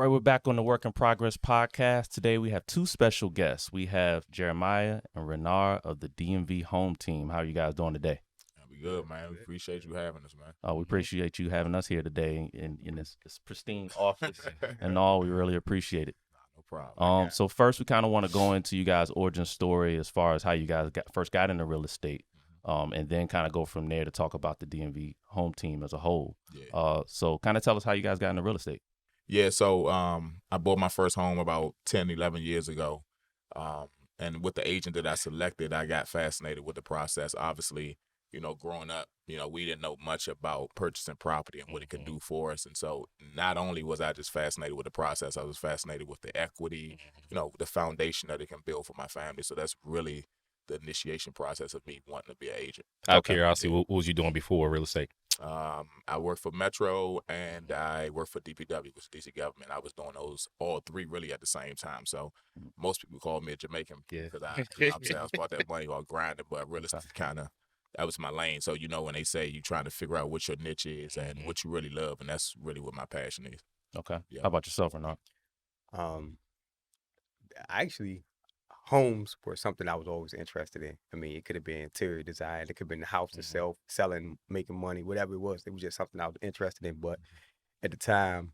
right, we're back on the Work in Progress podcast. Today we have two special guests. We have Jeremiah and Rannard of the DMV Home Team. How are you guys doing today? We good, man. We appreciate you having us, man. We appreciate you having us here today in this pristine office and all. We really appreciate it. No problem. So first, we kind of want to go into you guys' origin story as far as how you guys first got into real estate, and then kind of go from there to talk about the DMV Home Team as a whole. Yeah. So kind of tell us how you guys got into real estate. Yeah, so I bought my first home about 10, 11 years ago. And with the agent that I selected, I got fascinated with the process. Obviously, growing up, we didn't know much about purchasing property and what it could do for us. And so not only was I just fascinated with the process, I was fascinated with the equity, the foundation that it can build for my family. So that's really the initiation process of me wanting to be an agent. Out of curiosity, what was you doing before real estate? I worked for Metro and I worked for DPW, which is DC government. I was doing those all three really at the same time. So most people call me a Jamaican because obviously I was about that money while grinding, but real estate that was my lane. So, when they say you're trying to figure out what your niche is and what you really love, and that's really what my passion is. Okay. Yeah. How about yourself, Rannard? Actually, homes were something I was always interested in. I mean, it could have been interior design, it could have been the house itself, selling, making money, whatever it was. It was just something I was interested in. But at the time,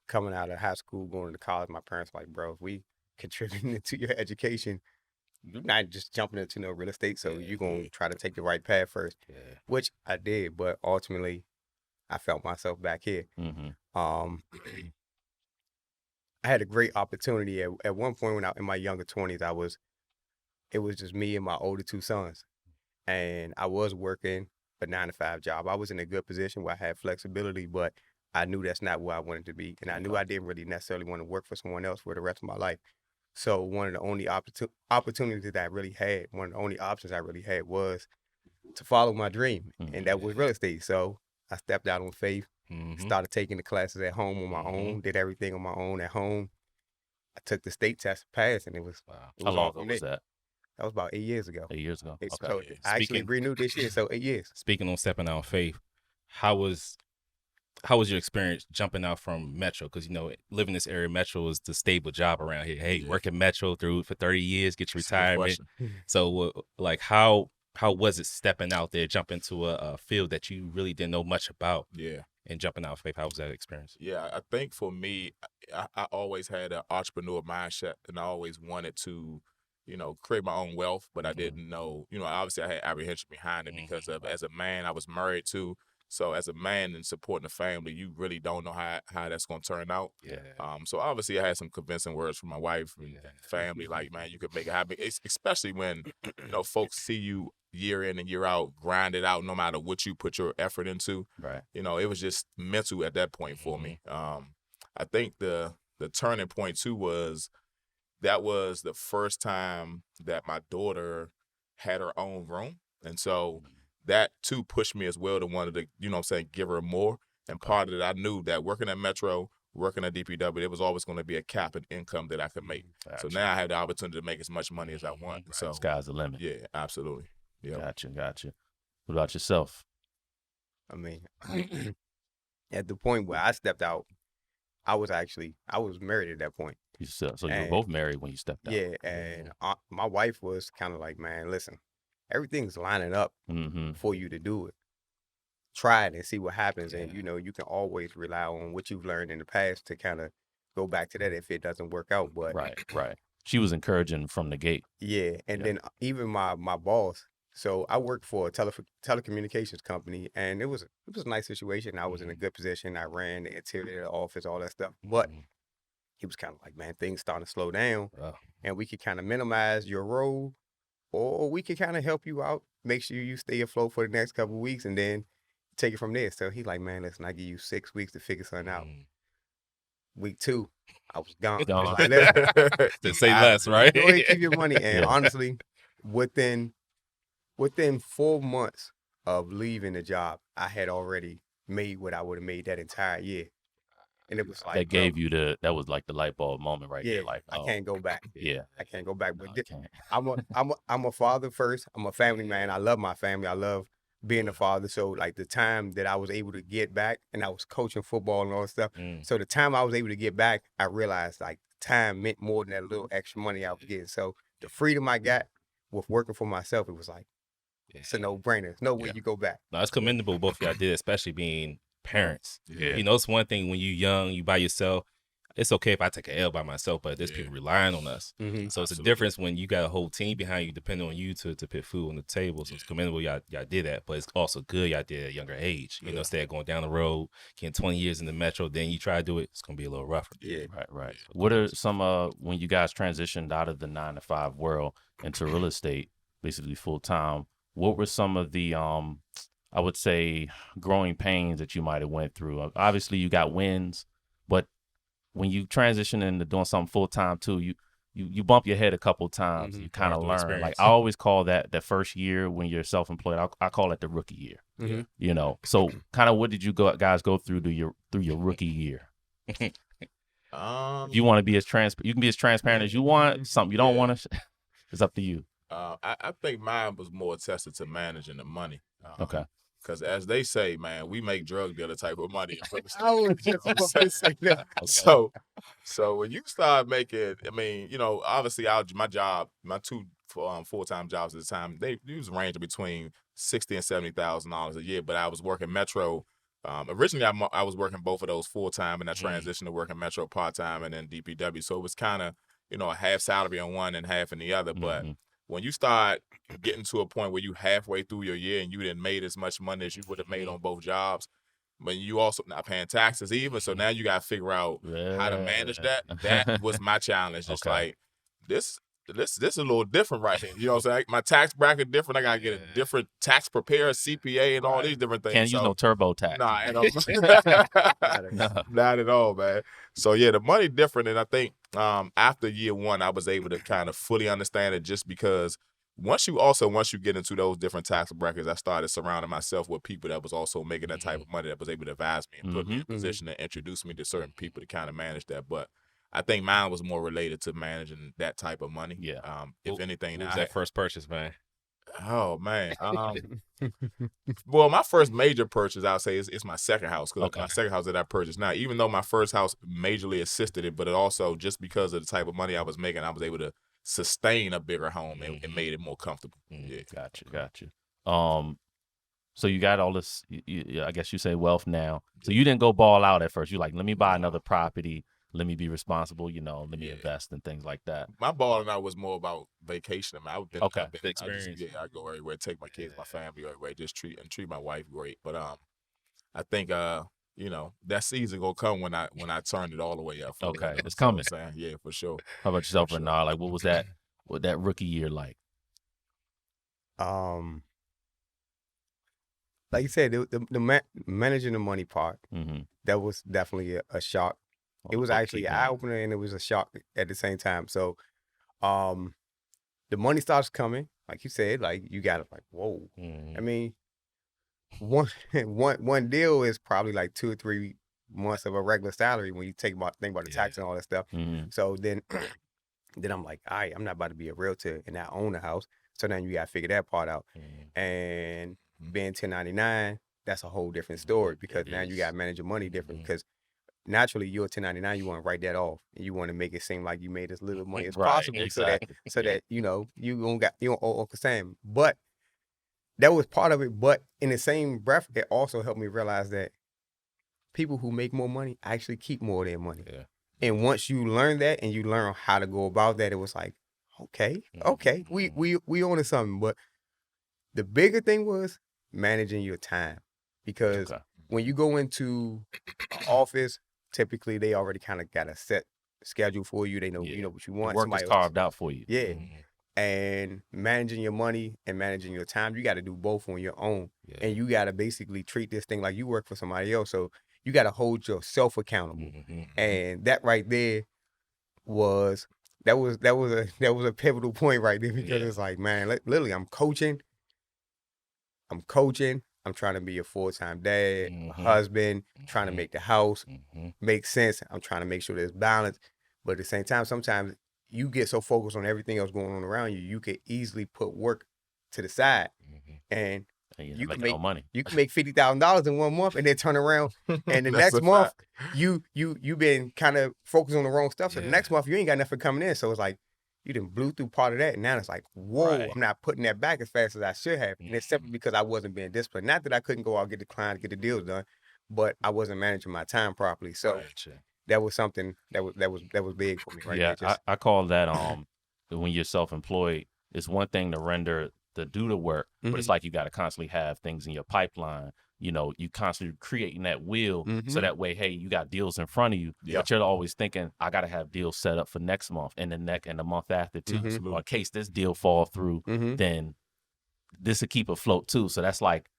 coming out of high school, going to college, my parents were like, bro, if we contributing to your education, you're not just jumping into no real estate, so you're going to try to take the right path first, which I did. But ultimately, I felt myself back here. I had a great opportunity at one point when in my younger 20s. It was just me and my older two sons, and I was working a 9-to-5 job. I was in a good position where I had flexibility, but I knew that's not where I wanted to be, and I knew I didn't really necessarily want to work for someone else for the rest of my life. So one of the only opportunities that I really had, one of the only options I really had was to follow my dream, and that was real estate. So I stepped out on faith. Started taking the classes at home on my own, did everything on my own at home. I took the state test, passed, and it was How long ago was that? That was about 8 years ago. 8 years ago. Okay. So I actually renewed this year, so 8 years. Speaking on stepping out on faith, how was your experience jumping out from Metro? Because, living in this area, Metro is the stable job around here. Hey, work at Metro for 30 years, get your retirement. So, how was it stepping out there, jumping into a field that you really didn't know much about? Yeah. And jumping out of faith, how was that experience? Yeah, I think for me, I always had an entrepreneur mindset, and I always wanted to, create my own wealth, but I didn't know, obviously I had apprehension behind it because of, as a man, I was married too. So as a man and supporting the family, you really don't know how that's going to turn out. Yeah. So obviously I had some convincing words from my wife and family, like, man, you could make it happen. Especially when, folks see you year in and year out, grind it out no matter what you put your effort into. Right. It was just mental at that point for me. I think the turning point too that was the first time that my daughter had her own room. And so that too pushed me as well to want to, give her more. And part of it, I knew that working at Metro, working at DPW, there was always going to be a cap in income that I could make. Gotcha. So now I had the opportunity to make as much money as I want. Right. So sky's the limit. Yeah, absolutely. Yeah. Gotcha. What about yourself? I mean, at the point where I stepped out, I was married at that point. So you were both married when you stepped out. Yeah, and my wife was kind of like, man, listen, everything's lining up for you to do it. Try it and see what happens. And, you can always rely on what you've learned in the past to kind of go back to that if it doesn't work out. But Right. She was encouraging from the gate. Yeah, and then even my boss. So I worked for a telecommunications company, and it was a nice situation. I was in a good position. I ran the interior of the office, all that stuff. But he was kind of like, man, things starting to slow down, and we could kind of minimize your role, or we could kind of help you out, make sure you stay afloat for the next couple of weeks, and then take it from there. So he's like, man, listen, I give you 6 weeks to figure something out. Week 2, I was gone. To say less, right? Go ahead, keep your money. And honestly, within 4 months of leaving the job, I had already made what I would have made that entire year. And it was like that gave you that was like the light bulb moment right there. Like, I can't go back. Yeah, I can't go back. But no, I'm a father first. I'm a family man. I love my family. I love being a father. So like the time that I was able to get back, and I was coaching football and all that stuff. So the time I was able to get back, I realized like time meant more than that little extra money I was getting. So the freedom I got with working for myself, it was like, it's a no-brainer. There's no way you go back. No, it's commendable both of y'all did, especially being parents. Yeah. You know, it's one thing when you're young, you by yourself. It's okay if I take an L by myself, but there's people relying on us. So it's a difference when you got a whole team behind you, depending on you to put food on the table. So it's commendable y'all did that, but it's also good y'all did at a younger age. You know, instead of going down the road, getting 20 years in the metro, then you try to do it, it's gonna be a little rougher. Right. What are some when you guys transitioned out of the 9-to-5 world into real estate, basically full time? What were some of the I would say growing pains that you might have went through? Obviously, you got wins, but when you transition into doing something full time too, you bump your head a couple times. You kind of learn. Experience. Like I always call that first year when you're self employed. I call it the rookie year. You know. So kind of what did you guys go through your rookie year? If you want to be you can be as transparent as you want. Something you don't want to, it's up to you. I think mine was more attested to managing the money. Okay. Because as they say, man, we make drug dealer type of money. I was just about to say that. So when you start making, I mean, you know, obviously my two full-time jobs at the time, they was ranging between $60,000 and $70,000 a year. But I was working Metro. Originally, I was working both of those full-time, and I transitioned to working Metro part-time and then DPW. So it was kind of, you know, a half salary on one and half in the other. But when you start getting to a point where you halfway through your year and you didn't made as much money as you would have made on both jobs, but you also not paying taxes even. So now you got to figure out how to manage that. That was my challenge. Just like this is a little different right here. You know what I'm saying? My tax bracket different. I got to get a different tax preparer, CPA, and all these different things. Can't use no TurboTax. Not at all, man. So yeah, the money different, and I think after year one, I was able to kind of fully understand it, just because once you get into those different tax brackets, I started surrounding myself with people that was also making that type of money, that was able to advise me and put me in a position to introduce me to certain people to kind of manage that. But I think mine was more related to managing that type of money. Yeah. If anything, what was that first purchase, man? Oh man. Well, my first major purchase, I'll say, is my second house. Because my second house that I purchased now, even though my first house majorly assisted it, but it also, just because of the type of money I was making, I was able to sustain a bigger home and made it more comfortable. Yeah. Gotcha. So you got all this, I guess you say wealth now. So you didn't go ball out at first. You're like, let me buy another property. Let me be responsible, you know, let me invest and things like that. My balling out was more about vacation. I mean, I've been the experience. I go everywhere, take my kids, my family everywhere, just treat my wife great. But I think you know, that season gonna come when I turn it all the way up. Okay, it's coming. Yeah, for sure. How about yourself, Rannard? Like, what was that rookie year like? Like you said, the managing the money part, that was definitely a shock. It was actually an eye-opener, and it was a shock at the same time. So the money starts coming, like you said, like you got to like, whoa. I mean, one deal is probably like 2 or 3 months of a regular salary when you think about the tax and all that stuff. So then I'm like, all right, I'm not about to be a realtor and not own a house. So then you got to figure that part out. And being 1099, that's a whole different story, because now you got to manage your money different, because naturally you're a 1099, you want to write that off, and you want to make it seem like you made as little money as possible, so that you know you don't owe Uncle Sam. But that was part of it. But in the same breath, it also helped me realize that people who make more money actually keep more of their money. And once you learn that and you learn how to go about that, it was like, okay, we on to something. But the bigger thing was managing your time, because when you go into an office, typically they already kind of got a set schedule for you. They know you know what you want. The work is carved out for you. Yeah. And managing your money and managing your time, you got to do both on your own. And you got to basically treat this thing like you work for somebody else. So you got to hold yourself accountable. And that right there was a pivotal point right there, because it's like, man, literally I'm coaching. I'm trying to be a full-time dad, a husband, trying to make the house make sense. I'm trying to make sure there's balance. But at the same time, sometimes you get so focused on everything else going on around you, you could easily put work to the side. And And you're You can making no make money. you can make $50,000 in 1 month, and then turn around and the That's next a month fact. you been kind of focused on the wrong stuff. So the Yeah. next month you ain't got nothing coming in. So it's like you done blew through part of that, and now it's like, whoa, Right. I'm not putting that back as fast as I should have. And it's simply because I wasn't being disciplined. Not that I couldn't go out and get the client, get the deals done, but I wasn't managing my time properly. So Gotcha. that was something that was big for me, right? Yeah, there. Just, I call that when you're self-employed, it's one thing to do the work, but it's like you got to constantly have things in your pipeline. You know, you constantly creating that wheel so that way, hey, you got deals in front of you, but you're always thinking, I got to have deals set up for next month and the month after too. Or in case this deal fall through, then this will keep afloat too. So that's like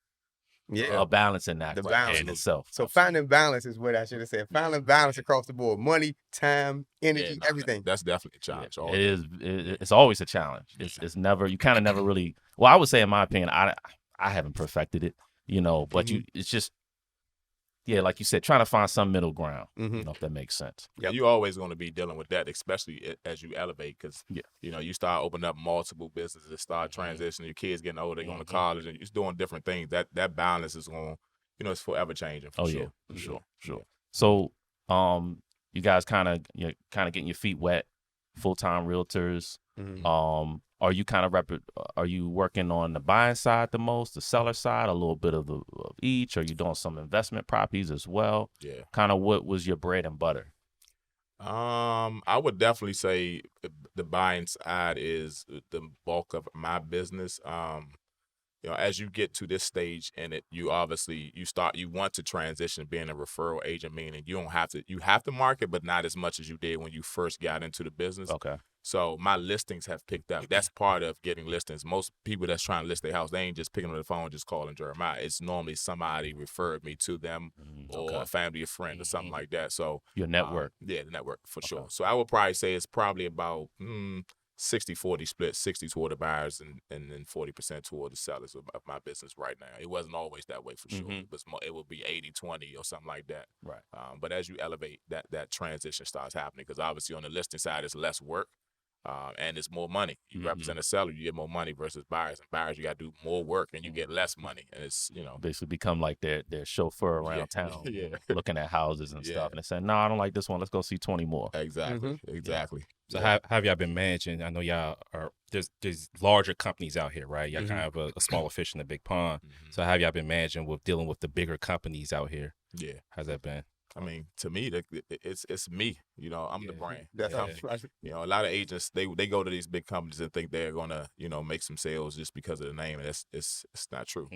a balance in that The in balance. itself. So finding balance is what I should have said. Finding balance across the board: money, time, energy, everything. That's definitely a challenge. It is. It's always a challenge. It's never. You kind of never really. Well, I would say, in my opinion, I haven't perfected it. You know, but it's just, yeah, like you said, trying to find some middle ground. You know, if that makes sense. Yeah, you're always going to be dealing with that, especially as you elevate, because you know, you start opening up multiple businesses, start transitioning. Your kids getting older, they're going to college, and you're doing different things. That balance is going, you know, it's forever changing. For sure. For sure. So, you guys kind of getting your feet wet, full-time realtors. Are you are you working on the buying side the most, the seller side, a little bit of each? Are you doing some investment properties as well? Yeah. Kind of what was your bread and butter? I would definitely say the buying side is the bulk of my business. You know, as you get to this stage in it, you want to transition being a referral agent, meaning you have to market, but not as much as you did when you first got into the business. Okay. So my listings have picked up. That's part of getting listings. Most people that's trying to list their house, they ain't just picking up the phone, just calling Jeremiah. It's normally somebody referred me to them or a family or friend or something like that. So your network. The network for sure. So I would probably say it's probably about 60-40 split, 60 toward the buyers and then 40% toward the sellers of my business right now. It wasn't always that way for sure. It would be 80-20 or something like that. Right. But as you elevate, that transition starts happening because obviously on the listing side, it's less work. And it's more money. You represent a seller, you get more money versus buyers. And buyers, you got to do more work and you get less money. And it's, you know. Basically become like their chauffeur around town, looking at houses and stuff. And they say, no, I don't like this one. Let's go see 20 more. Exactly. So how have y'all been managing? I know y'all there's larger companies out here, right? Y'all kind of a smaller fish in a big pond. So how have y'all been managing with dealing with the bigger companies out here? Yeah. How's that been? I mean, to me, it's me. You know, I'm the brand. That's you know, a lot of agents they go to these big companies and think they're gonna make some sales just because of the name, and it's not true.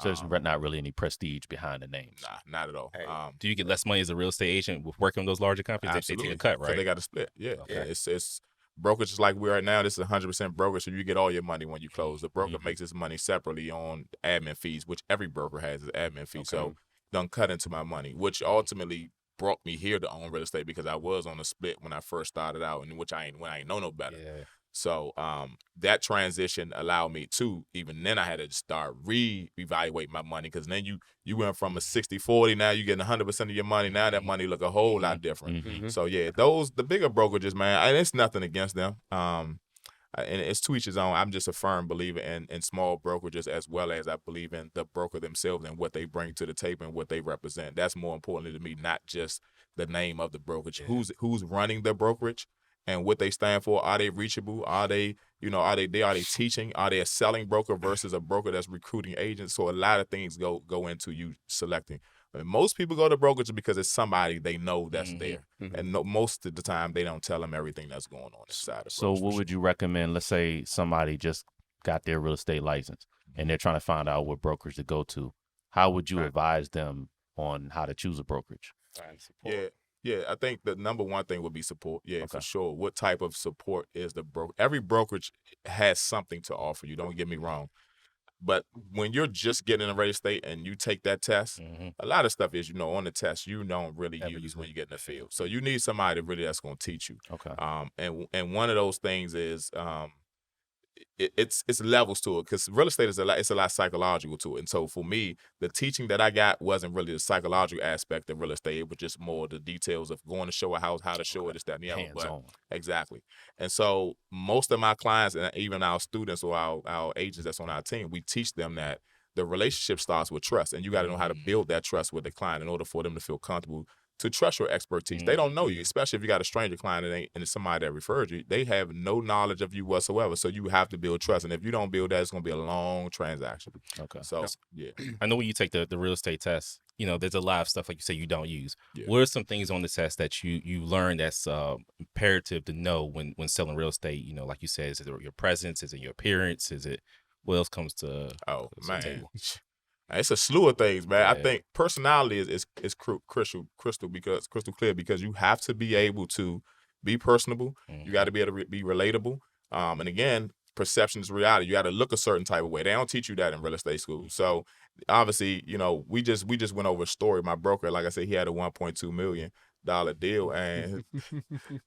So there's not really any prestige behind the names. Nah, not at all. Hey. Do you get less money as a real estate agent with working with those larger companies? Absolutely. They take a cut, 'Cause right? they got to split. Yeah. It's brokerage is like we are now. This is 100% brokerage, so you get all your money when you close. The broker makes his money separately on admin fees, which every broker has is admin fee. So don't cut into my money, which ultimately brought me here to own real estate because I was on a split when I first started out, and when I ain't know no better. Yeah. So that transition allowed me to, even then I had to start reevaluate my money because then you went from a 60-40, now you getting 100% of your money. Now that money look a whole lot different. So yeah, the bigger brokerages, man, and it's nothing against them. And it's to each his own. I'm just a firm believer in small brokerages as well as I believe in the broker themselves and what they bring to the table and what they represent. That's more important to me, not just the name of the brokerage. Who's running the brokerage and what they stand for. Are they reachable? Are they teaching? Are they a selling broker versus a broker that's recruiting agents? So a lot of things go into you selecting. And most people go to brokerage because it's somebody they know that's there. And most of the time, they don't tell them everything that's going on inside of So what would you recommend? Let's say somebody just got their real estate license and they're trying to find out what brokerage to go to. How would you advise them on how to choose a brokerage? Yeah, I think the number one thing would be support. Yeah, for sure. What type of support is the broker? Every brokerage has something to offer you. Don't get me wrong. But when you're just getting in real estate and you take that test, a lot of stuff is, on the test, you don't really use when you get in the field. So you need somebody really that's going to teach you. Okay. And one of those things is it's levels to it because real estate is a lot psychological to it. And so for me, the teaching that I got wasn't really the psychological aspect of real estate. It was just more the details of going to show a house, how to show it, this, that, and the other. Hands-on. Exactly. And so most of my clients and even our students or our agents that's on our team, we teach them that the relationship starts with trust, and you got to know how to build that trust with the client in order for them to feel comfortable to trust your expertise. They don't know you, especially if you got a stranger client and it's somebody that referred you. They have no knowledge of you whatsoever, so you have to build trust. And if you don't build that, it's going to be a long transaction. Okay. So, yeah. I know when you take the real estate test, you know, there's a lot of stuff, like you say, you don't use. Yeah. What are some things on the test that you learn that's imperative to know when selling real estate? You know, like you said, is it your presence? Is it your appearance? Is it what else comes to Oh, the man. table? It's a slew of things, man. Yeah. I think personality is crystal clear because you have to be able to be personable. You got to be able to be relatable. And again, perception is reality. You got to look a certain type of way. They don't teach you that in real estate school. So obviously, you know, we just went over a story. My broker, like I said, he had a $1.2 million deal, and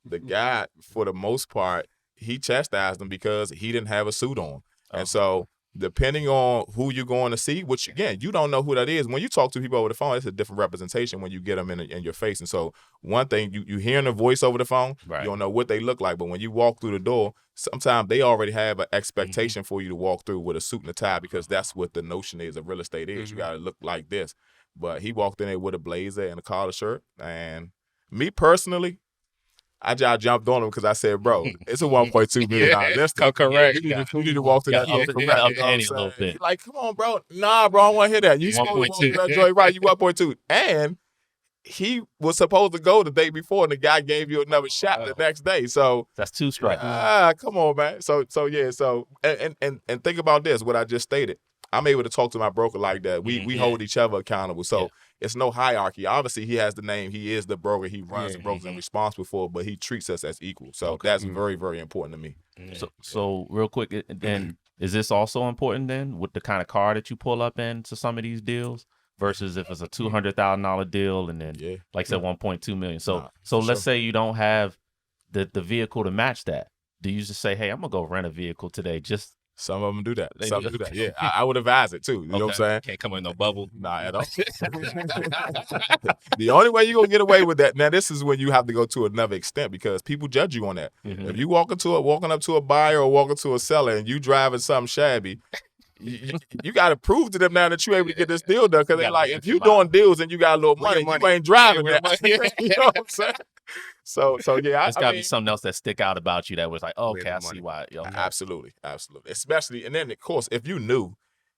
the guy, for the most part, he chastised him because he didn't have a suit on. And so depending on who you're going to see, which again, you don't know who that is. When you talk to people over the phone, it's a different representation when you get them in your face. And so one thing, you hearing their voice over the phone, Right. you don't know what they look like. But when you walk through the door, sometimes they already have an expectation for you to walk through with a suit and a tie, because that's what the notion is of real estate is. You got to look like this. But he walked in there with a blazer and a collar shirt. And me personally, I just jumped on him because I said, bro, it's a $1.2 million listing. Correct. You need to walk through that. Yeah, door. you gotta up You the know what I'm ante a little saying? bit. Like, come on, bro. Nah, bro, I don't want to hear that. You supposed to walk through 1.2. that joint, right? You 1.2. And he was supposed to go the day before, and the guy gave you another shot the next day. So That's 2 strikes. come on, man. So yeah. So and think about this. What I just stated. I'm able to talk to my broker like that. We hold each other accountable. So it's no hierarchy. Obviously, he has the name. He is the broker. He runs the brokers and responsible for it, but he treats us as equal. So that's very, very important to me. So real quick, then is this also important then with the kind of car that you pull up into some of these deals versus if it's a $200,000 deal and then like I said, 1.2 million. So let's say you don't have the vehicle to match that. Do you just say, hey, I'm gonna go rent a vehicle today? Just Some of them do that. Some do that. Yeah, I would advise it too. You know what I'm saying? Can't come in no bubble. Nah, at all. The only way you're going to get away with that, now this is when you have to go to another extent because people judge you on that. If you walking up to a buyer or walking to a seller and you driving something shabby, you got to prove to them now that you're able to get this deal done because they're like, if you doing deals and you got a little money, you ain't driving that. You know what I'm saying? So yeah, there's got to be something else that stick out about you that was like, okay, I see why. Absolutely. Especially, and then of course, if you knew,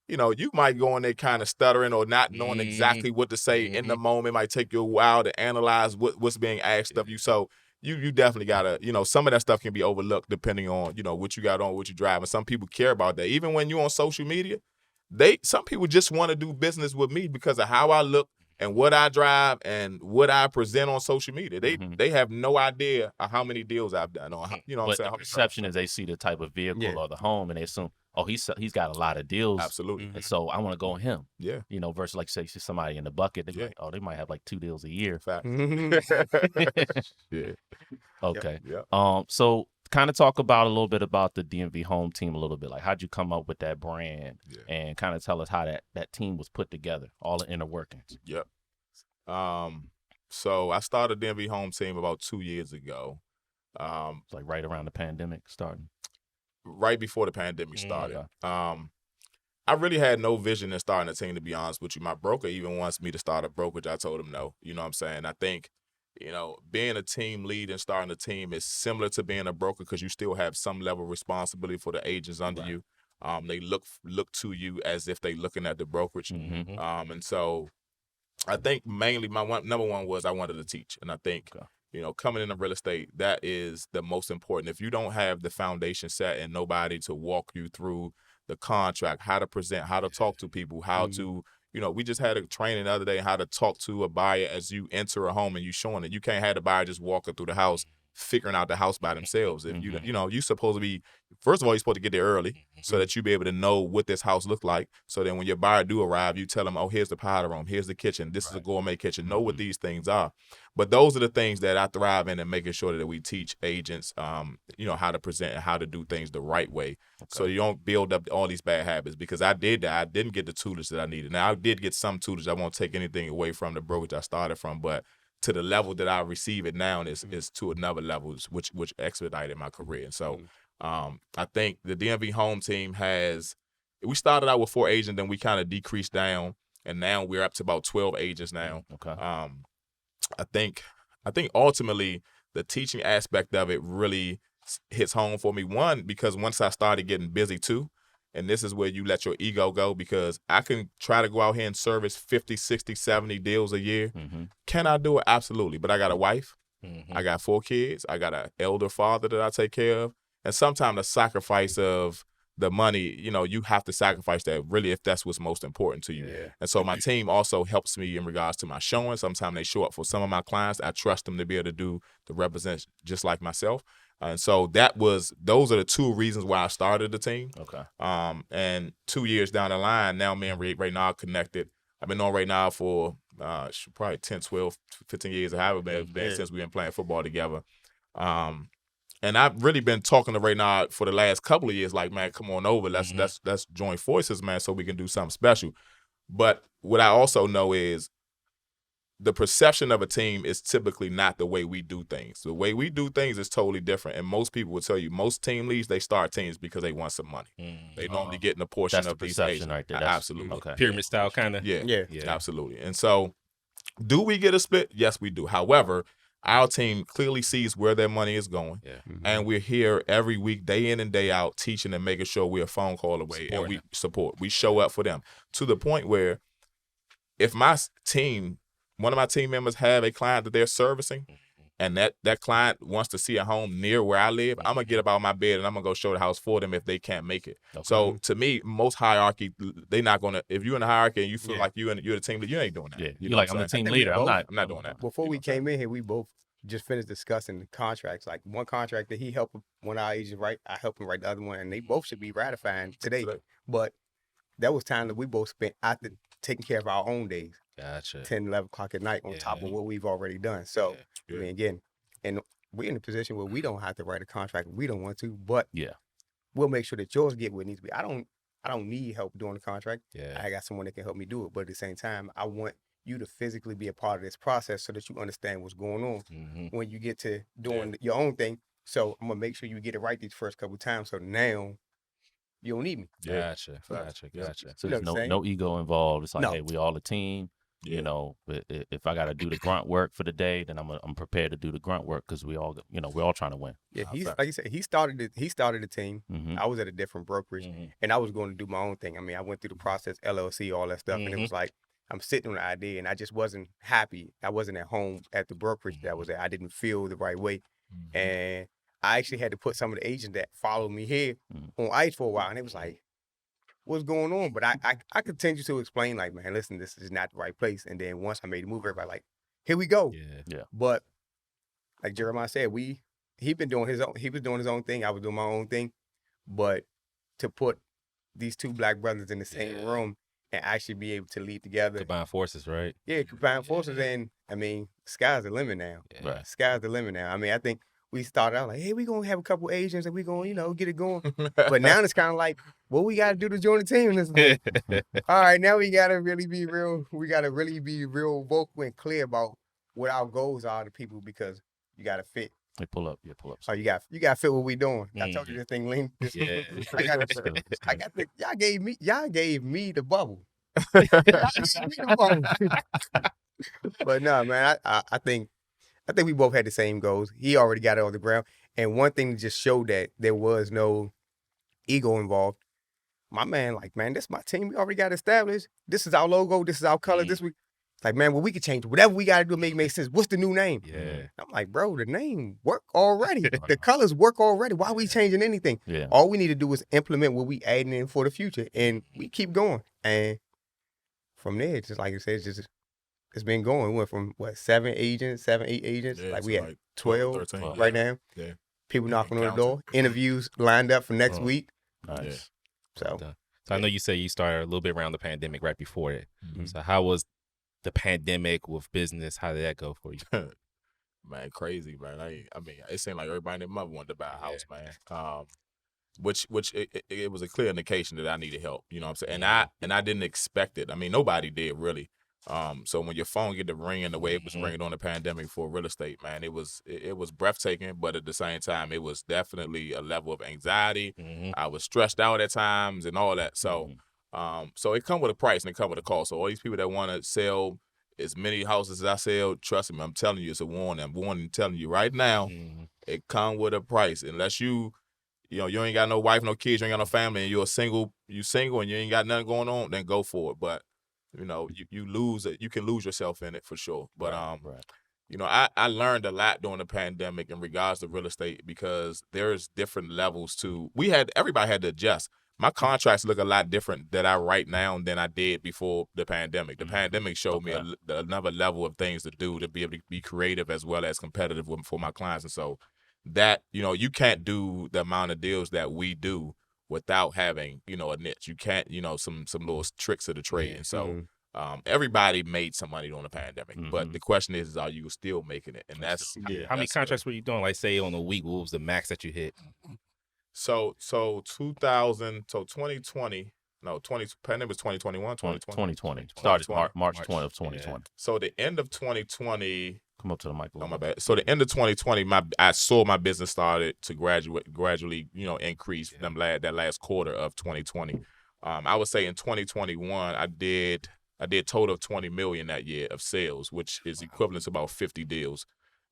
you know, you might go in there kind of stuttering or not knowing exactly what to say in the moment. It might take you a while to analyze what's being asked of you. So you definitely gotta, you know, some of that stuff can be overlooked depending on, you know, what you got on, what you drive. And some people care about that. Even when you're on social media, some people just want to do business with me because of how I look and what I drive and what I present on social media. They have no idea of how many deals I've done. Or, you know what I'm saying? The perception is they see the type of vehicle or the home and they assume, oh, he's got a lot of deals. Absolutely. And so I want to go on him. Yeah. You know, versus like say you see somebody in the bucket, they're like, oh, they might have like 2 deals a year. Fact. Yeah. Okay. Yeah. So kind of talk about a little bit about the DMV Home Team a little bit. Like how'd you come up with that brand and kind of tell us how that team was put together, all the inner workings. Yep. So I started DMV Home Team about 2 years ago. It's like right around the pandemic starting. Right before the pandemic started. I really had no vision in starting a team, to be honest with you. My broker even wants me to start a brokerage. I told him no. You know what I'm saying? I think, you know, being a team lead and starting a team is similar to being a broker because you still have some level of responsibility for the agents under you. They look to you as if they looking at the brokerage. And so I think mainly my number one was I wanted to teach. And I think, you know, coming into real estate, that is the most important. If you don't have the foundation set and nobody to walk you through the contract, how to present, how to talk to people, how to, you know, we just had a training the other day how to talk to a buyer as you enter a home and you showing it. You can't have the buyer just walking through the house, figuring out the house by themselves. If you know, you're supposed to be, first of all, you're supposed to get there early so that you be able to know what this house looks like. So then when your buyer do arrive, you tell them, oh, here's the powder room, here's the kitchen, this is a gourmet kitchen. Know what these things are. But those are the things that I thrive in and making sure that we teach agents, you know, how to present and how to do things the right way. So you don't build up all these bad habits because I did that. I didn't get the tutelage that I needed. Now I did get some tutelage. I won't take anything away from the brokerage I started from, but to the level that I receive it now is to another level, which expedited my career. And so I think the DMV Home Team we started out with 4 agents, then we kind of decreased down, and now we're up to about 12 agents now. Okay. I think ultimately the teaching aspect of it really hits home for me. One, because once I started getting busy too, and this is where you let your ego go, because I can try to go out here and service 50, 60, 70 deals a year. Mm-hmm. Can I do it? Absolutely. But I got a wife. Mm-hmm. I got 4 kids. I got an elder father that I take care of. And sometimes the sacrifice of the money, you have to sacrifice that really if that's what's most important to you. Yeah. And so my team also helps me in regards to my showing. Sometimes they show up for some of my clients. I trust them to be able to represent just like myself. And so those are the 2 reasons why I started the team. Okay. And 2 years down the line, now me and Rannard connected. I've been on Rannard for probably 10, 12, 15 years. I haven't been since we've been playing football together. And I've really been talking to Rannard for the last couple of years, like, man, come on over. Let's join forces, man, so we can do something special. But what I also know is the perception of a team is typically not the way we do things. The way we do things is totally different. And most people will tell you, most team leads, they start teams because they want some money. They normally get in a portion That's of the these perception agents. right there. Absolutely. Okay. Pyramid style kind of. Yeah, Yeah. absolutely. And so do we get a split? Yes, we do. However, our team clearly sees where their money is going. Yeah. And we're here every week, day in and day out, teaching and making sure we're a phone call away. And we support. We show up for them to the point where if my team, one of my team members have a client that they're servicing, and that client wants to see a home near where I live, I'm going to get up out of my bed and I'm going to go show the house for them if they can't make it. Okay. So to me, most hierarchy, they're not going to, if you're in the hierarchy and you feel like you're the team leader, you ain't doing that. Yeah. You You're know like, what I'm the I'm saying? team leader. I'm not doing that. Before You know we what I'm saying? came in here, we both just finished discussing the contracts. Like one contract that he helped one of our agents write, I helped him write the other one, and they both should be ratifying today. But that was time that we both spent after taking care of our own days, Gotcha. 10, 11 o'clock at night on top of what we've already done. So, Yeah. I mean, again, and we're in a position where we don't have to write a contract. We don't want to, but we'll make sure that yours get what it needs to be. I don't need help doing the contract. Yeah. I got someone that can help me do it. But at the same time, I want you to physically be a part of this process so that you understand what's going on when you get to doing your own thing. So I'm gonna make sure you get it right these first couple of times. So now you don't need me. Gotcha. Yeah. So You there's know what I'm saying? no ego involved. It's like, No. hey, we all a team. Yeah. You know, if I got to do the grunt work for the day, then I'm prepared to do the grunt work because we're all trying to win. Yeah, he's like you said, he started the team. Mm-hmm. I was at a different brokerage, and I was going to do my own thing. I mean, I went through the process, LLC, all that stuff, and it was like I'm sitting on the idea, and I just wasn't happy. I wasn't at home at the brokerage that I was at. I didn't feel the right way, and I actually had to put some of the agents that followed me here on ice for a while, and it was like, what's going on? But I continued to explain, like, man, listen, this is not the right place. And then once I made the move, everybody like, here we go. Yeah. But like Jeremiah said, he was doing his own thing. I was doing my own thing. But to put these 2 black brothers in the same room and actually be able to lead together. Combined forces, right? Yeah, combined forces. And I mean, sky's the limit now. Yeah. Right. Sky's the lit now. I mean, I think we started out like, hey, we're going to have a couple Asians and we're going to, get it going. But now it's kind of like, what we got to do to join the team? And it's like, all right, now we got to really be real. We got to really be real vocal and clear about what our goals are to people because you got to fit. Hey, pull up. Oh, you got to fit what we doing. I told you this thing, Lean. Yeah. Y'all gave me the bubble. Y'all gave me the bubble. But no, man, I think we both had the same goals. He already got it on the ground. And one thing to just show that there was no ego involved. My man, like, man, this is my team. We already got it established. This is our logo. This is our color. This week. Like, man, well, we can change whatever we got to do to make sense. What's the new name? Yeah. I'm like, bro, the name work already. The colors work already. Why are we changing anything? Yeah. All we need to do is implement what we adding in for the future. And we keep going. And from there, just like you said, it's been going. We went from, 7, 8 agents? Yeah, Like, so we had like 12 13. right now. Yeah. People knocking on the Counting. door. Interviews lined up for next week. Nice. So, So I know you say you started a little bit around the pandemic right before it. Mhm. So how was the pandemic with business? How did that go for you? Man, crazy, man. I mean, it seemed like everybody and their mother wanted to buy a house, man. Which it was a clear indication that I needed help. You know what I'm saying? And I didn't expect it. I mean, nobody did really. So when your phone get to ringing the way it was ringing on the pandemic for real estate, man, it was breathtaking, but at the same time, it was definitely a level of anxiety. I was stressed out at times and all that. So, so it come with a price and it come with a cost. So all these people that want to sell as many houses as I sell, trust me, I'm telling you, it's a warning. I'm warning, telling you right now, it come with a price. Unless you ain't got no wife, no kids, you ain't got no family, and you single and you ain't got nothing going on, then go for it. But you lose it. You can lose yourself in it for sure. But I learned a lot during the pandemic in regards to real estate because there's different levels to. Everybody had to adjust. My contracts look a lot different that I write now than I did before the pandemic. The pandemic showed me another level of things to do to be able to be creative as well as competitive for my clients. And so that, you can't do the amount of deals that we do without having, a niche. You can't, some little tricks of the trade. And so everybody made some money during the pandemic. But the question is, are you still making it? And that's how many contracts were you doing? Like, say on a week, what was the max that you hit? So 2020, pandemic was 2021, 2020. Started March 20 of 2020. Yeah. So the end of 2020. Come up to the mic. Oh, my bad. So the end of 2020, I saw my business started to gradually, increase that last quarter of 2020. I would say in 2021, I did total of 20 million that year of sales, which is equivalent to about 50 deals.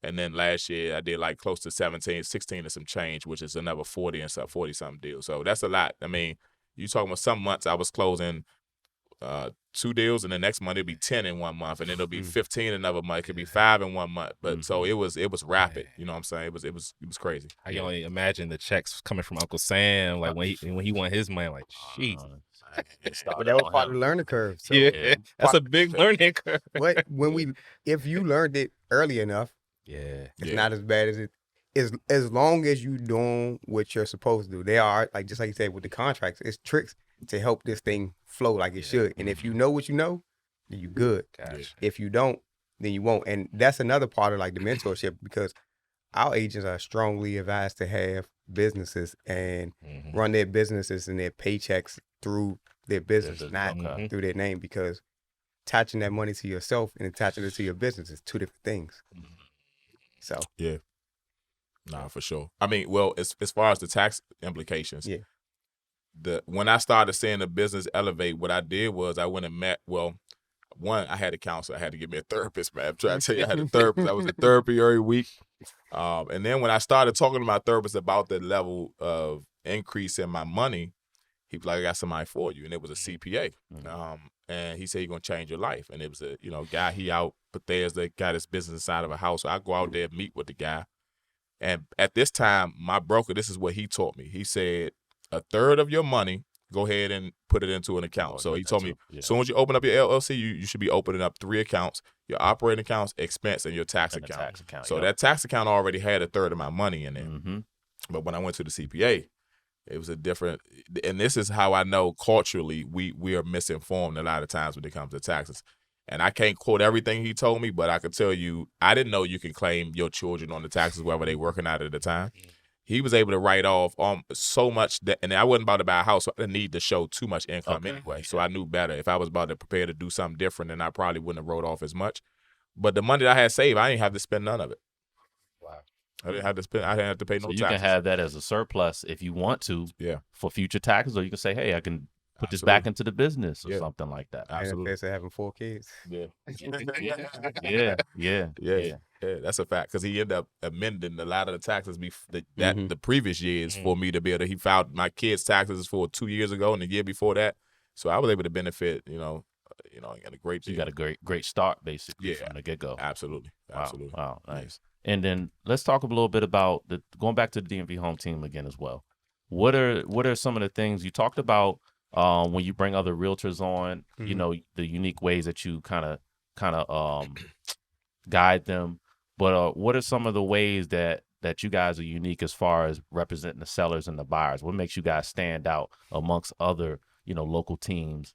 And then last year I did like close to 16 and some change, which is another 40 something deals. So that's a lot. I mean, you talking about some months I was closing 2 deals, and the next month it'll be 10 in 1 month, and it'll be 15 another month. It could be 5 in 1 month. But so it was rapid. You know what I'm saying? It was crazy. I can only imagine the checks coming from Uncle Sam, like when he won his money, like jeez. But that was part of the learning curve. So That's a big learning curve. But if you learned it early enough, it's not as bad as it is. As long as you doing what you're supposed to do. They are, like, just like you said with the contracts, it's tricks to help this thing flow like it should. And if you know what you know, then you good. If you don't, then you won't. And that's another part of like the mentorship, because our agents are strongly advised to have businesses and run their businesses and their paychecks through their business, not through their name, because attaching that money to yourself and attaching it to your business is two different things. So nah, for sure. I mean, well, as far as the tax implications, when I started seeing the business elevate, what I did was I went and met. Well, one, I had a counselor. I had to get me a therapist, man. I'm trying to tell you, I had a therapist. I was in therapy every week. And then when I started talking to my therapist about the level of increase in my money, he was like, I got somebody for you. And it was a CPA. And he said, you're going to change your life. And it was a guy, he out Bethesda, got his business inside of a house. So I go out there and meet with the guy. And at this time, my broker, this is what he taught me. He said, 1/3 of your money, go ahead and put it into an account. So he told me, as soon as you open up your LLC, you should be opening up 3 accounts: your operating accounts, expense, and your tax account. So that tax account already had 1/3 of my money in it. But when I went to the CPA, it was a different, and this is how I know culturally we are misinformed a lot of times when it comes to taxes. And I can't quote everything he told me, but I can tell you, I didn't know you can claim your children on the taxes wherever they working out at the time. He was able to write off so much that, and I wasn't about to buy a house, so I didn't need to show too much income anyway. So I knew better. If I was about to prepare to do something different, then I probably wouldn't have wrote off as much. But the money that I had saved, I didn't have to spend none of it. Wow. I didn't have to spend. I didn't have to pay no taxes. So you can have that as a surplus if you want to, for future taxes, or you can say, hey, I can put this back into the business or something like that. Absolutely. Instead of having 4 kids. Yeah, that's a fact. Because he ended up amending a lot of the taxes the previous years for me to be able to. He filed my kids' taxes for 2 years ago and the year before that, so I was able to benefit. In a great. You got a great start basically from the get go. Absolutely. Wow, nice. And then let's talk a little bit about going back to the DMV Home Team again as well. What are some of the things you talked about when you bring other realtors on? The unique ways that you kind of guide them. But what are some of the ways that you guys are unique as far as representing the sellers and the buyers? What makes you guys stand out amongst other local teams?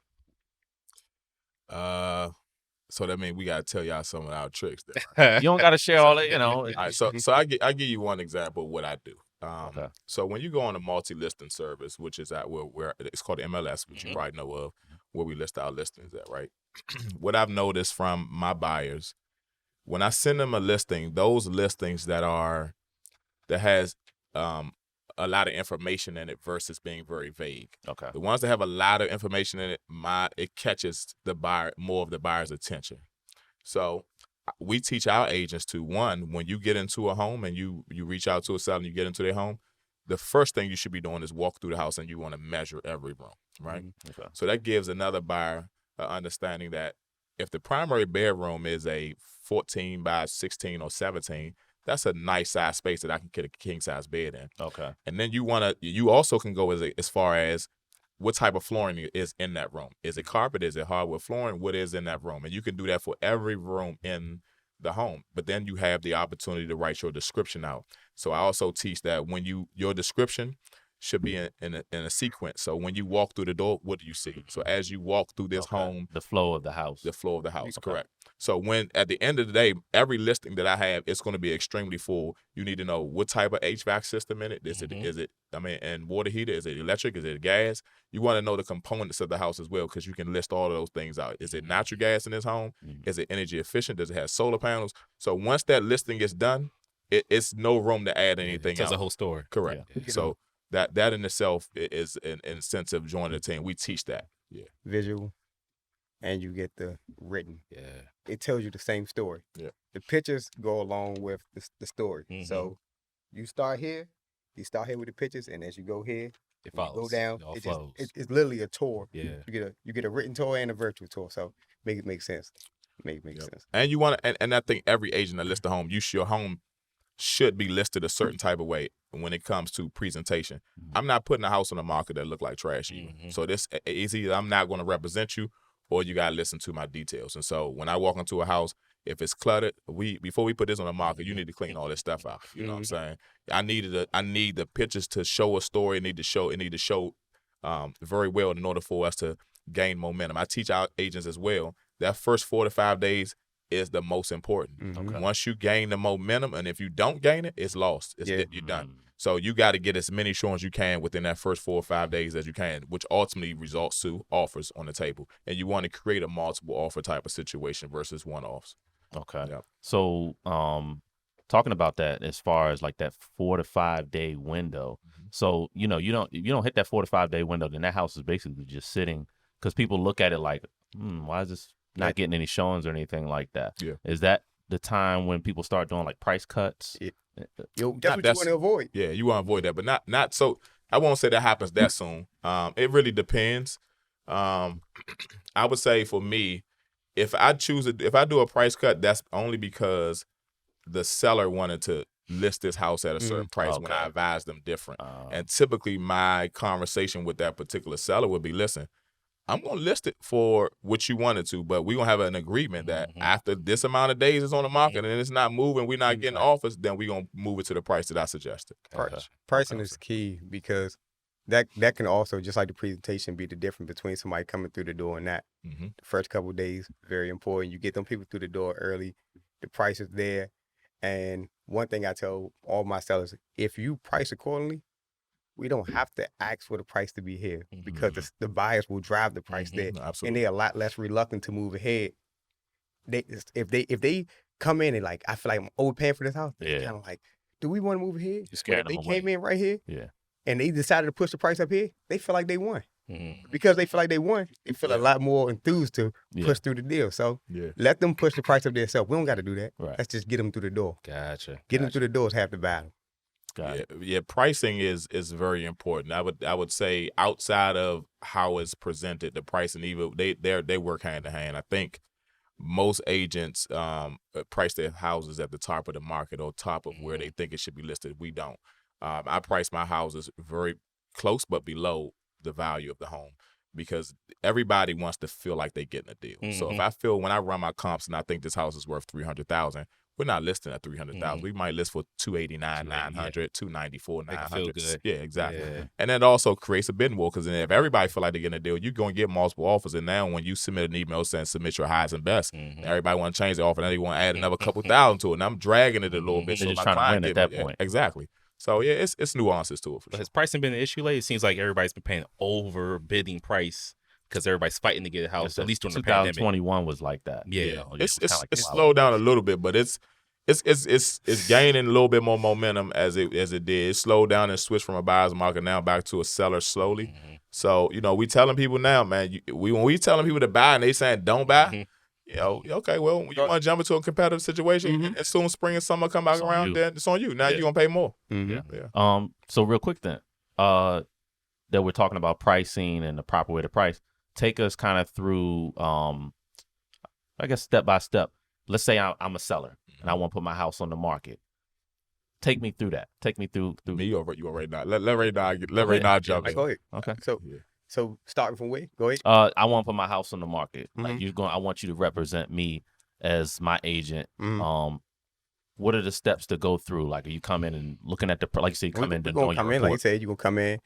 So that means we gotta tell y'all some of our tricks there. Right? You don't gotta share all that, All right, so I give you one example of what I do. So when you go on a multi-listing service, which is where it's called MLS, which you probably know of, where we list our listings at, right? what I've noticed from my buyers, when I send them a listing, those listings that has a lot of information in it versus being very vague. Okay. The ones that have a lot of information in it, it catches more of the buyer's attention. So we teach our agents to, one, when you get into a home and you reach out to a seller and you get into their home, the first thing you should be doing is walk through the house and you want to measure every room, right? Okay. So that gives another buyer an understanding that if the primary bedroom is a 14 by 16 or 17, that's a nice size space that I can get a king size bed in. Okay. And then you also can go as far as what type of flooring is in that room. Is it carpet? Is it hardwood flooring? What is in that room? And you can do that for every room in the home. But then you have the opportunity to write your description out. So I also teach that when your description should be in a sequence. So when you walk through the door, what do you see? So as you walk through this home, the flow of the house. Correct. So when at the end of the day, every listing that I have, it's going to be extremely full. You need to know what type of HVAC system in it. Is it and water heater? Is it electric? Is it gas? You want to know the components of the house as well, because you can list all of those things out. Is it natural gas in this home? Is it energy efficient? Does it have solar panels? So once that listing is done, it's no room to add anything else. It's a whole story. Correct. Yeah. So that in itself is an incentive joining the team. We teach that. Yeah. Visual, and you get the written. Yeah. It tells you the same story. Yeah. The pictures go along with the story. So you start here with the pictures, and as you go here, It follows. go down. It all It's flows. it's literally a tour. Yeah. You get a written tour and a virtual tour. So make sense. Make sense. And you want to, and I think every agent that lists a home, your home should be listed a certain type of way when it comes to presentation. I'm not putting a house on the market that look like trash even. So this is either I'm not going to represent you, or you got to listen to my details. And so when I walk into a house, if it's cluttered, before we put this on the market, you need to clean all this stuff out. You know what I'm saying? I need the pictures to show a story. It need to show very well in order for us to gain momentum. I teach our agents as well. That first 4 to 5 days is the most important. Okay. Once you gain the momentum, and if you don't gain it, it's lost. You're done. So you got to get as many showings you can within that first 4 or 5 days as you can, which ultimately results to offers on the table. And you want to create a multiple offer type of situation versus one-offs. Okay. Yep. So, talking about that as far as like that 4 to 5 day window. So, you don't hit that 4 to 5 day window, then that house is basically just sitting, because people look at it like, why is this not getting any showings or anything like that? Yeah. Is that the time when people start doing like price cuts? That's what you want to avoid. Yeah, you want to avoid that, but not so. I won't say that happens that soon. It really depends. I would say for me, if I do a price cut, that's only because the seller wanted to list this house at a certain price when I advise them different. And typically my conversation with that particular seller would be, listen, I'm going to list it for what you wanted to, but we're going to have an agreement that after this amount of days it's on the market and it's not moving, we're not getting offers, then we're going to move it to the price that I suggested. Pricing is key, because that can also, just like the presentation, be the difference between somebody coming through the door and not. The first couple of days, very important. You get them people through the door early. The price is there. And one thing I tell all my sellers, if you price accordingly, we don't have to ask for the price to be here, because the buyers will drive the price there. Absolutely. And they're a lot less reluctant to move ahead. If they come in and like, I feel like I'm overpaying for this house, they're kind of like, do we want to move ahead? Scared If they them came away. in right here, and they decided to push the price up here, they feel like they won. Because they feel like they won, they feel a lot more enthused to push through the deal. So let them push the price up themselves. We don't got to do that. Right. Let's just get them through the door. Gotcha. Get them through the door is half the battle. Yeah, pricing is very important. I would say outside of how it's presented, the pricing, even they work hand in hand. I think most agents price their houses at the top of the market or top of where they think it should be listed. We don't. I price my houses very close but below the value of the home, because everybody wants to feel like they're getting a deal. So if I feel, when I run my comps and I think this house is worth $300,000, we're not listing at $300,000. We might list for $289,000, $900,000, $294,000, $900,000. Yeah, exactly. Yeah. And that also creates a bidding war, because if everybody feel like they're getting a deal, you're going to get multiple offers. And now when you submit an email saying submit your highest and best, everybody want to change the offer. Now they want to add another couple thousand to it. And I'm dragging it a little bit. They're So just my trying to client win at get that it. point. Exactly. So yeah, it's nuances to it for But sure. has pricing been an issue lately? It seems like everybody's been paying over bidding price because everybody's fighting to get a house, Yes, at least during the pandemic. 2021 was like that. Yeah. You know, It's kinda like it's wild. slowed down a little bit, but it's gaining a little bit more momentum as it did. It slowed down and switched from a buyer's market now back to a seller slowly. Mm-hmm. So we telling people now, man. When we telling people to buy and they saying don't buy, okay, well, you want to jump into a competitive situation, as soon as spring and summer come back It's on around, you. then it's on you. Now Yeah. you're gonna pay more. Yeah. So real quick then, that we're talking about pricing and the proper way to price. Take us kind of through, I guess step by step. Let's say I'm a seller and I want to put my house on the market. Take me through that. Take me through. Me, you already not. Let Ray not jump Like, in. go ahead. Okay. So starting from where? Go ahead. I want to put my house on the market. Like I want you to represent me as my agent. What are the steps to go through? Like, are you coming and looking at like you say, come in to know your come in, like you report? said, you're gonna come in.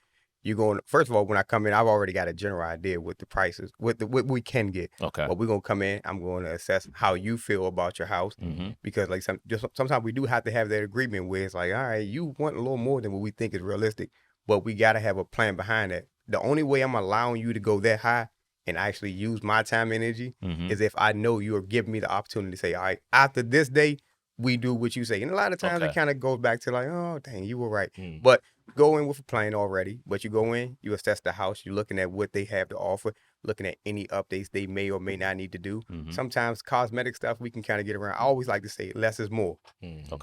You're going. First of all, when I come in, I've already got a general idea what the prices, what we can get. Okay. But we're gonna come in. I'm going to assess how you feel about your house, because like sometimes we do have to have that agreement where it's like, all right, you want a little more than what we think is realistic, but we gotta have a plan behind that. The only way I'm allowing you to go that high and actually use my time and energy is if I know you are giving me the opportunity to say, all right, after this day, we do what you say. And a lot of times it kind of goes back to like, oh, dang, you were right. But go in with a plan already. But you go in, you assess the house, you're looking at what they have to offer, looking at any updates they may or may not need to do. Sometimes cosmetic stuff we can kind of get around. I always like to say less is more.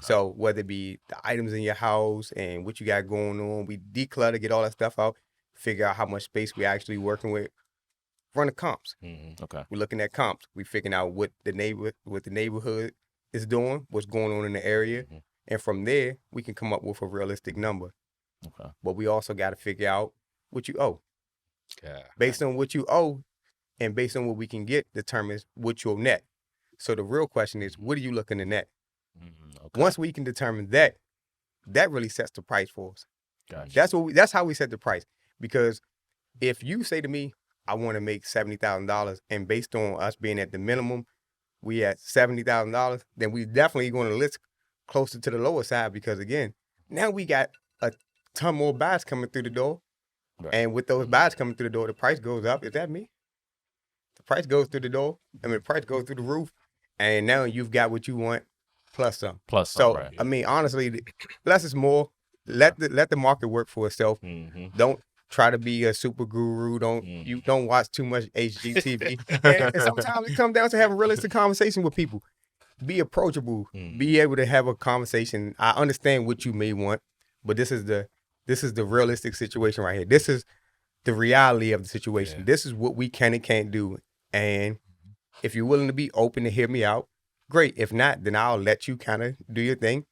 So whether it be the items in your house and what you got going on, we declutter, get all that stuff out, figure out how much space we actually working with. Run the comps. Okay. We're looking at comps. We figuring out what the neighborhood is doing, what's going on in the area, and from there we can come up with a realistic number. Okay. But we also got to figure out what you owe. Yeah. Based on what you owe, and based on what we can get, determines what you'll net. So the real question is, what are you looking to net? Okay. Once we can determine that, that really sets the price for us. Gotcha. That's how we set the price. Because if you say to me, I want to make $70,000, and based on us being at the minimum, we at $70,000, then we definitely going to list closer to the lower side, because again, now we got a ton more buys coming through the door. Right. And with those buys coming through the door, the price goes up. Is that me? The price goes through the door. The price goes through the roof. And now you've got what you want plus some. So, right. I mean, honestly, less is more. Let the market work for itself. Don't try to be a super guru. You don't watch too much HGTV. and sometimes it comes down to having realistic conversation with people. Be approachable. Be able to have a conversation. I understand what you may want, but this is the realistic situation right here. This is the reality of the situation. This is what we can and can't do. And if you're willing to be open to hear me out, great. If not, then I'll let you kind of do your thing.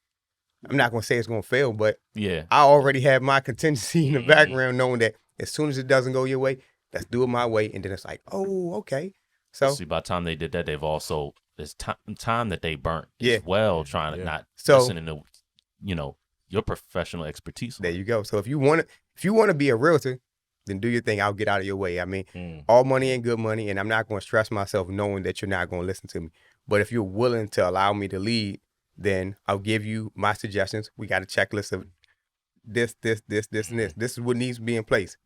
I'm not going to say it's going to fail, but I already have my contingency in the background, knowing that as soon as it doesn't go your way, let's do it my way. And then it's like, oh, okay. So see, by the time they did that, they've also, there's time that they burnt as well, trying to not So- listening to, your professional expertise. there you go. So if you want to be a realtor, then do your thing. I'll get out of your way. I mean, all money ain't good money, and I'm not going to stress myself knowing that you're not going to listen to me. But if you're willing to allow me to lead, then I'll give you my suggestions. We got a checklist of this, and this. This is what needs to be in place.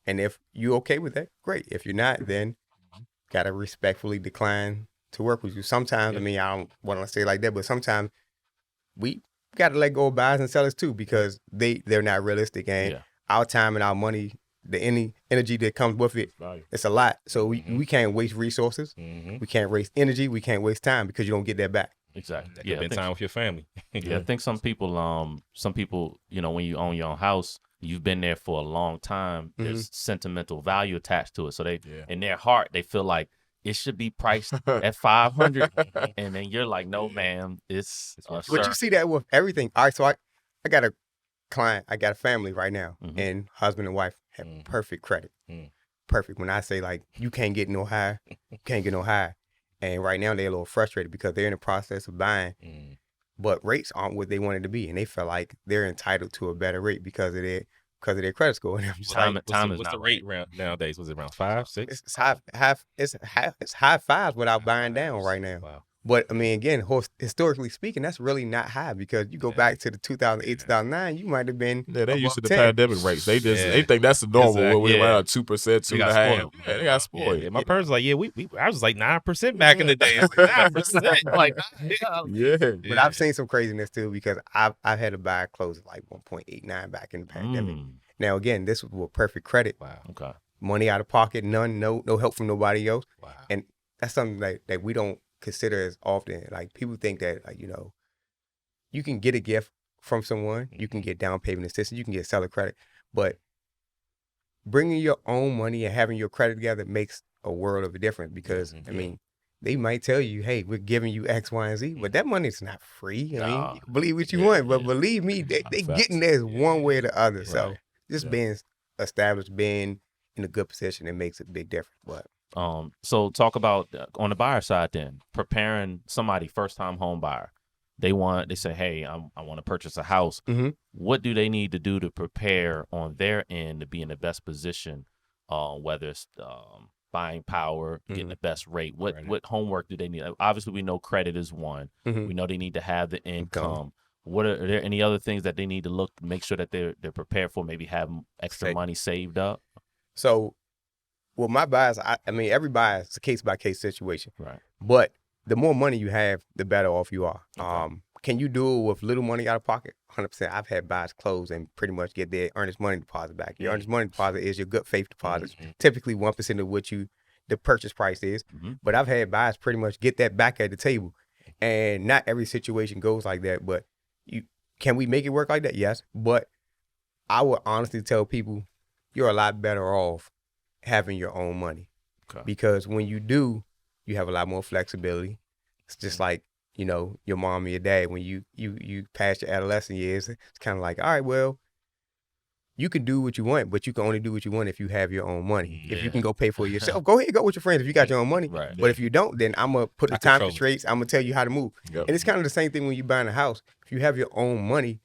And if you're okay with that, great. If you're not, then gotta respectfully decline to work with you. Sometimes, I mean, I don't want to say it like that, but sometimes we got to let go of buyers and sellers too, because they're not realistic, and our time and our money, the energy that comes with it, it's a lot. So we can't waste resources. We can't waste energy. We can't waste time, because you don't get that back. Exactly. Spend time with your family. I think some people, when you own your own house, you've been there for a long time. There's sentimental value attached to it. So in their heart, they feel like it should be priced at 500, and then you're like, no, ma'am, it's. But you see that with everything. All right, so I got a client, I got a family right now, and husband and wife have perfect credit. Perfect. When I say like you can't get no higher, and right now they're a little frustrated because they're in the process of buying, but rates aren't what they wanted to be, and they feel like they're entitled to a better rate because of their credit score. And I'm just What's the rate nowadays? Was it around 5, 6? It's high fives without buying down right now. Wow. But I mean, again, historically speaking, that's really not high because you go back to the 2008, 2009, you might have been Yeah, they used to the 10. pandemic rates. They they think that's the normal. Exactly. Where we Yeah. around 2%, They got 2.5%. spoiled. Yeah, they got spoiled. Yeah, my parents was like, yeah, I was like 9% back in the day. I was like, 9%. Like, Yeah. But I've seen some craziness too because I've had to buy clothes at like 1.89 back in the pandemic. Now again, this was with perfect credit, Wow. Okay. money out of pocket, none, no help from nobody else, Wow. and that's something that we don't consider as often. Like people think that like, you can get a gift from someone, you can get down payment assistance, you can get seller credit, but bringing your own money and having your credit together makes a world of a difference because I mean, they might tell you, hey, we're giving you X, Y, and Z, but that money's not free. I mean, you can believe what you want, but believe me, they getting there one way or the other. So just being established, being in a good position, it makes a big difference. But so talk about on the buyer side then, preparing somebody first time home buyer. They say, hey, I want to purchase a house. Mhm. What do they need to do to prepare on their end to be in the best position? Whether it's buying power, getting the best rate. What homework do they need? Obviously, we know credit is one. We know they need to have the income. Are there any other things that they need to make sure that they're prepared for? Maybe have extra money saved up. So, with my buyers, I mean, every buyer is a case by case situation. Right. But the more money you have, the better off you are. Okay. Can you do it with little money out of pocket? 100%. I've had buyers close and pretty much get their earnest money deposit back. Your earnest money deposit is your good faith deposit. Typically 1% of what the purchase price is. But I've had buyers pretty much get that back at the table. And not every situation goes like that. But can we make it work like that? Yes. But I would honestly tell people you're a lot better off having your own money. Okay. Because when you do, you have a lot more flexibility. It's just like, your mom or your dad, when you pass your adolescent years, it's kind of like, all right, well, you can do what you want, but you can only do what you want if you have your own money. If you can go pay for it yourself, go ahead, go with your friends if you got your own money. Right. But if you don't, then I'm going to put the time constraints, I'm going to tell you how to move. Yep. And it's kind of the same thing when you're buying a house. If you have your own money,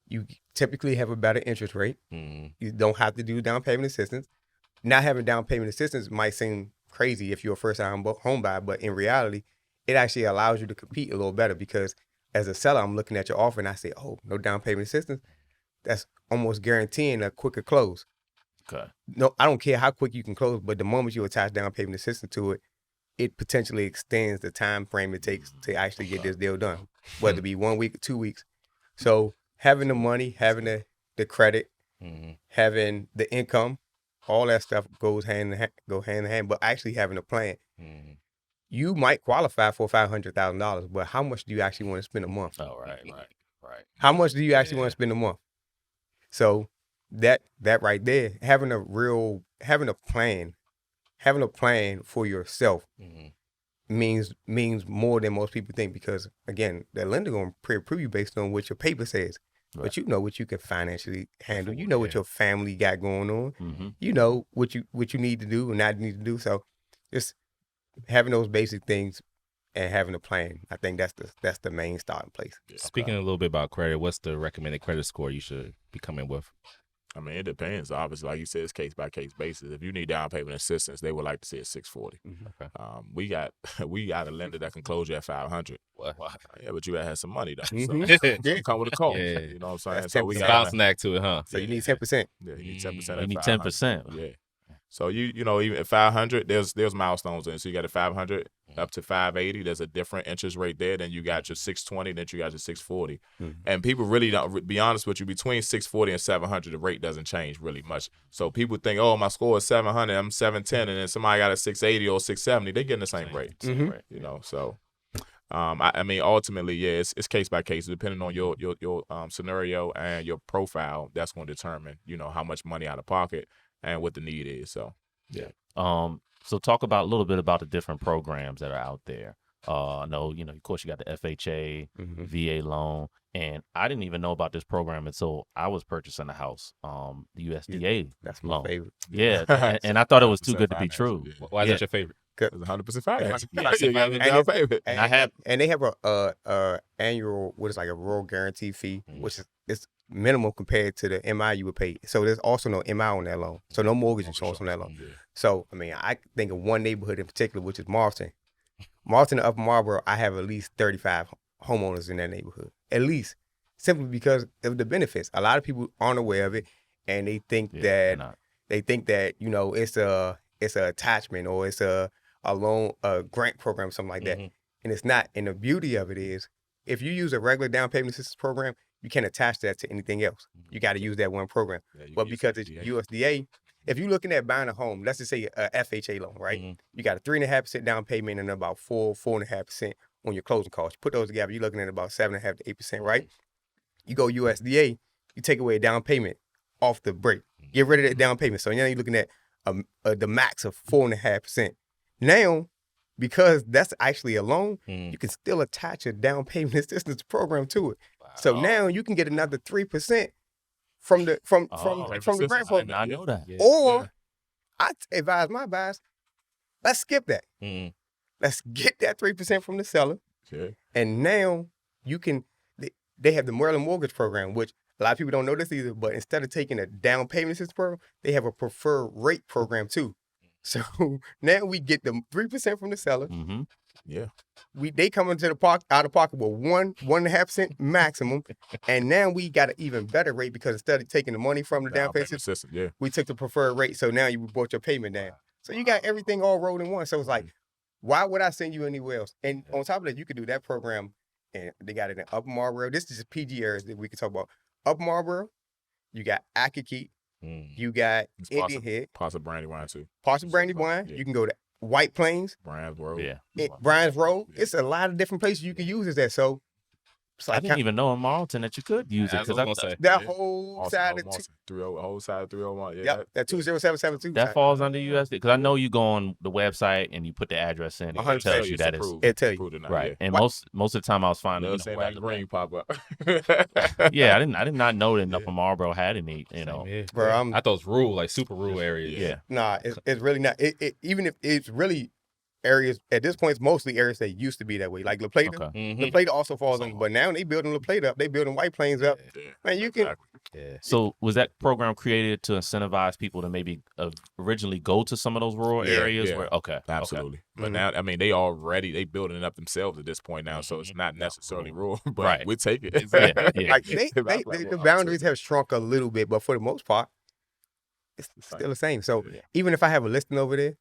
you typically have a better interest rate. You don't have to do down payment assistance. Not having down payment assistance might seem crazy if you're a first-time home buyer, but in reality, it actually allows you to compete a little better because as a seller, I'm looking at your offer and I say, oh, no down payment assistance. That's almost guaranteeing a quicker close. Okay. No, I don't care how quick you can close, but the moment you attach down payment assistance to it, it potentially extends the time frame it takes to actually get this deal done, whether it be 1 week or 2 weeks. So having the money, having the credit, having the income, all that stuff goes hand in hand. But actually having a plan, you might qualify for $500,000, but how much do you actually want to spend a month? Oh, right. How much do you actually want to spend a month? So that right there, having a plan for yourself means more than most people think because again, the lender gonna pre-approve you based on what your paper says. Right. But you know what you can financially handle. You know what your family got going on. You know what you need to do and not need to do. So just having those basic things and having a plan, I think that's the main starting place. Speaking a little bit about credit, what's the recommended credit score you should be coming with? I mean, it depends. Obviously, like you said, it's case by case basis. If you need down payment assistance, they would like to see a 640. Okay. We got a lender that can close you at 500. What? Yeah, but you gotta have some money though. So Yeah. come with a cost. Yeah. You know what I'm saying? That's So we 10%. got Balancing act to it, huh? So you need 10%. Yeah, you need 10%. You need 10%. Yeah. So you know even at 500, there's milestones in. So you got a 500 up to 580. There's a different interest rate there. Then you got your 620. Then you got your 640. And people really don't. Be honest with you, between 640 and 700, the rate doesn't change really much. So people think, oh, my score is 700, I'm 710, and then somebody got a 680 or 670. They getting the same rate. You know, so. I mean, ultimately, yeah, it's case by case, depending on your scenario and your profile. That's going to determine, how much money out of pocket and what the need is. So, yeah. So talk about a little bit about the different programs that are out there. I know, of course, you got the FHA, VA loan, and I didn't even know about this program until I was purchasing a house. The USDA That's my loan. favorite. Yeah, and I thought it was too good to be 100% true. yeah. Why is that your favorite? It's 100% finance. Yeah. You got down payment. And they have a annual, what is like a rural guarantee fee, which is minimal compared to the MI you would pay. So there's also no MI on that loan. So no mortgage insurance on that loan. Yeah. So, I mean, I think of one neighborhood in particular, which is Marston. Marlton and Upper Marlboro, I have at least 35 homeowners in that neighborhood. At least. Simply because of the benefits. A lot of people aren't aware of it, and they think they're that not. it's a attachment or it's a loan, a grant program, something like that. And it's not. And the beauty of it is, if you use a regular down payment assistance program, you can't attach that to anything else. You got to use that one program. Yeah, you But can use because it's USDA. USDA, if you're looking at buying a home, let's just say a FHA loan, right? You got a 3.5% down payment and about 4.5% on your closing costs. Put those together, you're looking at about 7.5 to 8%, right? You go USDA, you take away a down payment off the break. Get rid of that down payment. So now you're looking at the max of 4.5%. Now, because that's actually a loan, you can still attach a down payment assistance program to it. So now you can get another 3% from the grant I program. did not know that. Yeah. Or I advise my buyers, let's skip that. Let's get that 3% from the seller. Okay. And now you can, they have the Maryland Mortgage Program, which a lot of people don't know this either, but instead of taking a down payment assistance program, they have a preferred rate program too. So now we get the 3% from the seller. Yeah. They come into the out of pocket with 1.5% maximum. And now we got an even better rate because instead of taking the money from the down payment assistance, system. Yeah. we took the preferred rate. So now you brought your payment down. So you got everything all rolled in one. So it's like, why would I send you anywhere else? And on top of that, you could do that program, and they got it in Upper Marlboro. This is just PG areas that we can talk about. Upper Marlboro, you got Akakeet, you got Indian Head, Parts of Brandywine too. parts of Brandywine. Yeah. You can go to White Plains, Bryan's Road. Yeah. Bryan's Road. Yeah. It's a lot of different places you can use this at. So it's I like didn't even know in Marlton that you could use it That's because what I was gonna say. that Yeah. whole Also, side of whole side of 301. Yeah. yep, that 20772. that falls under USD because I know you go on the website and you put the address in. It 100% tells you that is It'll tell you. approved or not, right. Yeah. And most of the time I was finding They'll say that green pop up. yeah, I did not know that Upper Marlboro had any. You know, Yeah. Bro, I thought it was rural, like super rural areas. yeah. Nah, it's really not. Even if it's really areas at this point, it's mostly areas that used to be that way. Like La Plata. Okay. La Plata also falls on, but now they building La Plata up. They building White Plains up. Yeah. Man, you can. Yeah. So was that program created to incentivize people to maybe originally go to some of those rural Yeah, areas? yeah. Where okay, Absolutely. But Mhm. now, I mean, they building it up themselves at this point now, so it's not necessarily rural, but Right. we take it. Yeah, yeah. Like If I play the rural, boundaries have shrunk a little bit, but for the most part, it's still the same. So Yeah. even if I have a listing over there,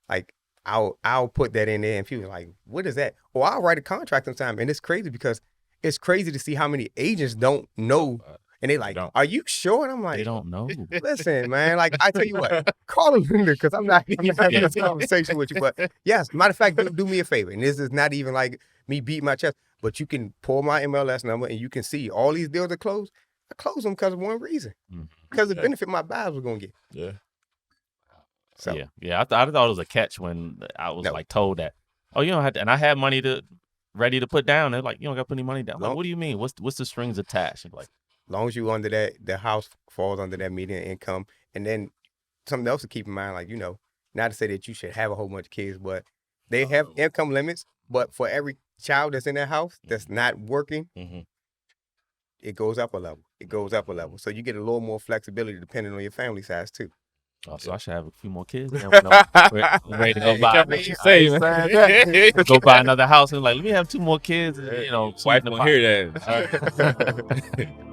like I'll put that in there, and people are like, "What is that?" Or I'll write a contract sometime, and it's crazy because it's crazy to see how many agents don't know, and they like, don't. "Are you sure?" And I'm like, They don't know. Listen, man, like I tell you what, call a lender because I'm not having this conversation with you. But yes, matter of fact, do me a favor. And this is not even like me beating my chest, but you can pull my MLS number and you can see all these deals are closed. I closed them because of one reason. Mhm. Because the Yeah. benefit my buyers were gonna get. Yeah. So Yeah. I thought it was a catch when I was No. like told that. Oh, you don't have to. And I had money ready to put down. They're like, you don't got to put any money down. I'm like, No. what do you mean? What's the strings attached? And like, as long as you under that, the house falls under that median income. And then something else to keep in mind, like, not to say that you should have a whole bunch of kids, but they have income limits. But for every child that's in that house that's not working, it goes up a level. It goes up a level. So you get a little more flexibility depending on your family size too. oh, so I should have a few more kids. Now when I'm ready to go buy. What you say, man? Go buy another house and like, let me have 2 more kids. And, Wife sweeten the won't pot. hear that.